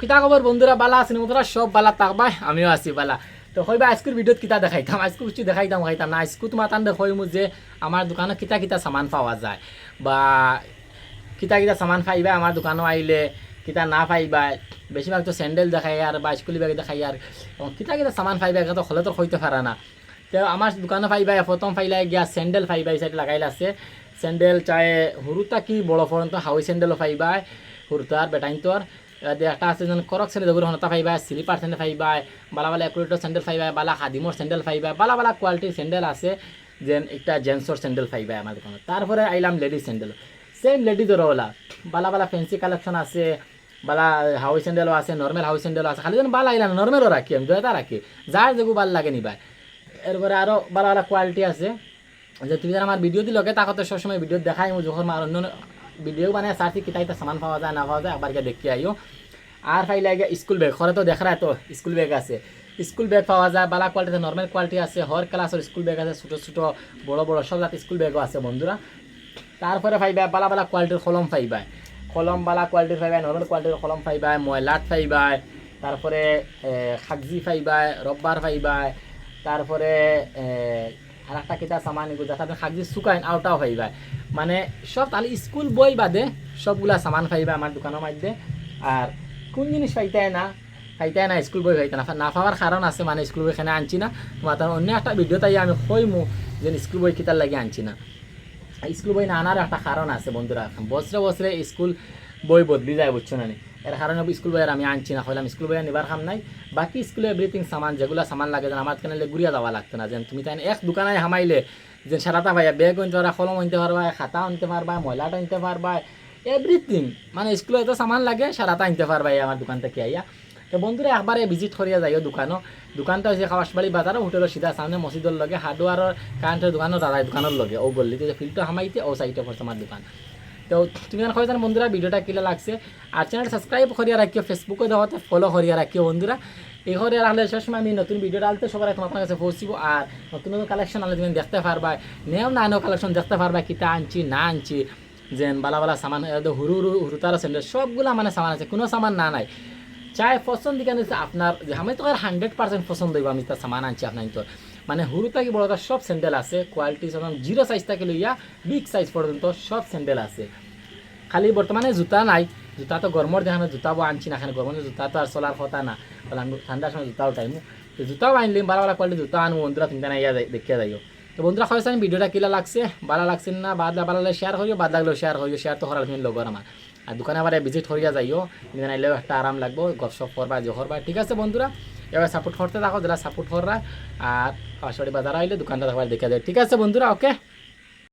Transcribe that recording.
কিতা খবর বন্ধুরা, বালা আছেন? বন্ধুরা সব বালা থাকবাই, আমিও আছি বালা। তো হইবা আজকের ভিডিওত কিতা দেখাইতাম, আজকে কিছু দেখাইতাম না। আজকে তোমার তান দেখইমু যে আমার দোকানে কিতা কিতা সামান পাওয়া যায়, বা কিতা কিতা সামান পাইবা আমার দোকানও আইলে, কিতা না পাইবা। বেশিরভাগ তো স্যান্ডেল দেখাই আর বা স্কুলি ব্যাগ দেখাই আর কিতা কিতা সামান পাইবা তো হলে তো হইতে পারে না। তো আমার দোকানে পাইবা প্রথম পাইলা গিয়া স্যান্ডেল পাইবা, এই সাইড লাগাইল আছে স্যান্ডেল, চায় হুরুতা কি বড় পর্যন্ত হাউই স্যান্ডেলও পাইবা, হুরুতার বেটাইন্তর একটা আছে যেন করক স্যান্ডেল যেগুলো হনতা পাইবা, স্লিপার স্যান্ডেল পাইবা, বালা বালা একুরেটর স্যান্ডেল পাইবা, বালা খাদিমর স্যান্ডেল পাইবা, বালা বালা কোয়ালিটির স্যান্ডেল আছে। যেন একটা জেন্টসর স্যান্ডেল পাইবা আমার দোকানে। তারপরে আইলাম লেডিস স্যান্ডেল, সেম লেডিজেরও ওলা বালা বালা ফ্যান্সি কালেকশন আছে, বালা হাউই স্যান্ডেলও আছে, নর্মাল হাউই স্যান্ডেলও আছে। খালি যেন বালা আইলা নর্মালও রাখি, আমি দুটা রাখি, যার যেগু ভাল লাগে নিবা। এরপরে আরও বালা বালা কোয়ালিটি আছে যে তুমি যেন আমার ভিডিও দিলকে তাকতে সবসময় ভিডিও দেখাই, যখন অন্য ভিডিও বানায় সার্চি কিতাইতে সামান পাওয়া যায় না পাওয়া যায়, একবার গিয়ে দেখি আইও। আর পাইলে গিয়ে স্কুল ব্যাগ, ঘরে তো দেখা তো স্কুল ব্যাগ আছে, স্কুল ব্যাগ পাওয়া যায় বালা কোয়ালিটিতে, নর্মাল কোয়ালিটি আছে, হর ক্লাসের স্কুল ব্যাগ আছে, ছোটো ছোটো বড় বড় সব জাতি স্কুল ব্যাগও আছে বন্ধুরা। তারপরে পাইবা বালা বালা কোয়ালিটির কলম পাইবা, কলম বালা কোয়ালিটির পাইবা, নর্মাল কোয়ালিটির কলম পাইবা, ময়লাট পাইবা, তারপরে খাগজি পাইবা, রব্বার পাইবা, তারপরে আর একটা কিতা সামান এগুলো যাতে আপনি খাগজি শুকাইন আওটাও পাইবা। মানে সব তাহলে স্কুল বই বাদে সবগুলা সামান পাইবা আমার দোকানের মধ্যে। আর কোন জিনিস পাইতাই না স্কুল বই পাইতে না পাওয়ার কারণ আছে, মানে স্কুল বই এখানে আনছি না। তোমার তার অন্য একটা ভিডিও তাই আমি কইমু যে স্কুল বই কিতার লাগে আনছি না। স্কুল বই না আনার একটা কারণ আছে বন্ধুরা, বছরে বছরে স্কুল বই বদলি যায়, বুঝছো না? এর কারণে স্কুল বইয়ের আমি আনছি না, হইলাম স্কুল বইয়ের নিবার খাম নাই। বাকি স্কুলে এভরিথিং সামান যেগুলো সামান লাগে যেন আমার এখানে ঘুরিয়া যাওয়া লাগতো না। যেন তুমি তাই এক দোকানে হামাইলে যে সারাটা ভাইয়া ব্যাগ আনতে পারবা, কলম আনতে পারবা, খাতা আনতে পারবা, ময়লাটা আনতে পারবা, এভরিথিং মানে স্কুলে এত সামান লাগে সারাটা আনতে পারবা আমার দোকান থেকে আইয়া। তো বন্ধুরা একবারে ভিজিট করিয়া যাইও দোকানটা হচ্ছে খাওয়াসবাড়ি বাজারও হোটেলের সিধা সামনে মসজিদের লগে, হার্ডওয়ারের কারেন্টের দোকানও দাদাই দোকানের লগে, ও গল্লিতে যে ফিল্ডটা হামাইতে ও সাইডে পড়ছে আমার দোকান। তো তুমি এখন কয়েছেন বন্ধুরা ভিডিওটা কিলা লাগছে, আর চ্যানেল সাবস্ক্রাইব করিয়া রাখিও, ফেসবুকে দেওয়াতে ফলো করিয়া রাখিও বন্ধুরা। এই ঘরে রাখলে সবসময় আমি নতুন ভিডিও ডালতে সবাই তোমার কাছে পৌঁছিব। আর নতুন নতুন কালেকশন আনলে তুমি দেখতে পারবা, নেও না নেও কালেকশন দেখতে পারবা, কিতা আনছি না আনছি, যেন বালা বালা সামান হুরুতার স্যান্ডেল সবগুলা মানে সামান আছে, কোনো সামান না নাই। চাই পছন্দ কেন আপনার যে আমি তো 100% পছন্দ হইব, আমি তার সামান আনছি আপনার তো মানে হুরু থাকি বড় সব স্যান্ডেল আছে, কোয়ালিটি যেমন 0 সাইজ থেকে লইয়া বিগ সাইজ পর্যন্ত সব স্যান্ডেল আছে। খালি বর্তমানে জুতা নাই, জুতা তো গরমের দেখানো জুতাও আনছি না, এখানে গরমের জুতা তো আর চলার কথা না, আমি ঠান্ডার সময় জুতাও টাইমু, তো জুতাও আনলিম ভালো ভালো কোয়ালিটি জুতা আনবো বন্ধুরা, তুমি না ইয়া দেখিয়া যাইও। তো বন্ধুরা হয়েছে আমি ভিডিওটা কিলা লাগছে, ভালো লাগছে না ভালো লাগলে শেয়ার করিও, বাদ লাগলেও শেয়ার তো করার তুমি লগর আমার। আর দোকানে আবার ভিজিট করিয়া যাইও, নাইলেও একটা আরাম লাগবো, গপসপ করবা যে করবা। ঠিক আছে বন্ধুরা, এবার সাপোর্ট করতে থাকো যারা সাপোর্ট কররা, আর পাশাড়ি বাজার আইলে দোকানটা দেখবার দেখা যায়। ঠিক আছে বন্ধুরা, ওকে।